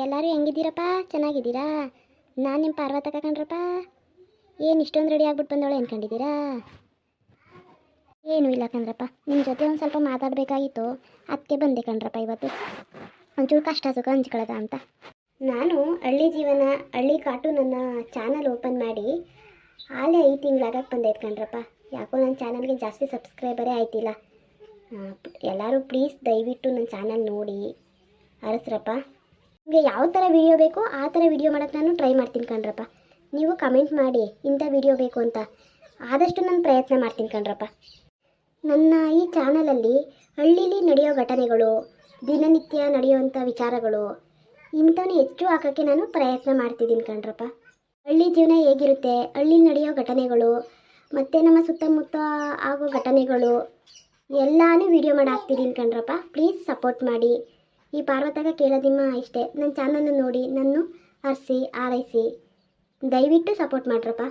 ಎಲ್ಲರೂ ಹೆಂಗಿದ್ದೀರಪ್ಪ? ಚೆನ್ನಾಗಿದ್ದೀರಾ? ನಾನು ನಿಮ್ಮ ಪಾರ್ವತಕ್ಕ ಕಣ್ರಪ್ಪ. ಏನು ಇಷ್ಟೊಂದು ರೆಡಿ ಆಗ್ಬಿಟ್ಟು ಬಂದವಳೆ ಅನ್ಕೊಂಡಿದ್ದೀರಾ? ಏನೂ ಇಲ್ಲ ಕಣ್ರಪ್ಪ, ನಿಮ್ಮ ಜೊತೆ ಒಂದು ಸ್ವಲ್ಪ ಮಾತಾಡಬೇಕಾಗಿತ್ತು, ಅದಕ್ಕೆ ಬಂದೆ ಕಣ್ರಪ್ಪ. ಇವತ್ತು ಒಂಚೂರು ಕಷ್ಟ ಸುಖ ಹಂಚ್ಕೊಳ್ಳೋದ ಅಂತ. ನಾನು ಹಳ್ಳಿ ಜೀವನ ಹಳ್ಳಿ ಕಾರ್ಟೂನನ್ನು ಚಾನಲ್ ಓಪನ್ ಮಾಡಿ ಆಲೇ 5 ತಿಂಗಳಾಗಕ್ಕೆ ಬಂದೈತೆ ಕಣ್ರಪ್ಪ. ಯಾಕೋ ನನ್ನ ಚಾನಲ್ಗೆ ಜಾಸ್ತಿ ಸಬ್ಸ್ಕ್ರೈಬರೇ ಆಯ್ತಿಲ್ಲ. ಎಲ್ಲರೂ ಪ್ಲೀಸ್ ದಯವಿಟ್ಟು ನನ್ನ ಚಾನಲ್ ನೋಡಿ ಅರಸ್ರಪ್ಪ. ನಿಮಗೆ ಯಾವ ಥರ ವಿಡಿಯೋ ಬೇಕೋ ಆ ಥರ ವಿಡಿಯೋ ಮಾಡೋಕ್ಕೆ ನಾನು ಟ್ರೈ ಮಾಡ್ತೀನಿ ಕಣ್ರಪ್ಪ. ನೀವು ಕಮೆಂಟ್ ಮಾಡಿ ಇಂಥ ವಿಡಿಯೋ ಬೇಕು ಅಂತ, ಆದಷ್ಟು ನಾನು ಪ್ರಯತ್ನ ಮಾಡ್ತೀನಿ ಕಣ್ರಪ್ಪ. ನನ್ನ ಈ ಚಾನಲಲ್ಲಿ ಹಳ್ಳೀಲಿ ನಡೆಯೋ ಘಟನೆಗಳು, ದಿನನಿತ್ಯ ನಡೆಯುವಂಥ ವಿಚಾರಗಳು ಇಂಥವನ್ನ ಹೆಚ್ಚು ಹಾಕೋಕ್ಕೆ ನಾನು ಪ್ರಯತ್ನ ಮಾಡ್ತಿದ್ದೀನಿ ಕಣ್ರಪ್ಪ. ಹಳ್ಳಿ ಜೀವನ ಹೇಗಿರುತ್ತೆ, ಹಳ್ಳಿಲಿ ನಡೆಯೋ ಘಟನೆಗಳು ಮತ್ತು ನಮ್ಮ ಸುತ್ತಮುತ್ತ ಆಗೋ ಘಟನೆಗಳು ಎಲ್ಲನೂ ವಿಡಿಯೋ ಮಾಡಿ ಹಾಕ್ತಿದ್ದೀನಿ ಕಣ್ರಪ್ಪ. ಪ್ಲೀಸ್ ಸಪೋರ್ಟ್ ಮಾಡಿ. ಈ ಪಾರ್ವತಗ ಕೇಳೋದಿಮ್ಮ ಇಷ್ಟೇ, ನನ್ನ ಚಾನಲ್ನ ನೋಡಿ ನನ್ನ ಹರಿಸಿ ಆರೈಸಿ ದಯವಿಟ್ಟು ಸಪೋರ್ಟ್ ಮಾಡ್ರಪ್ಪ.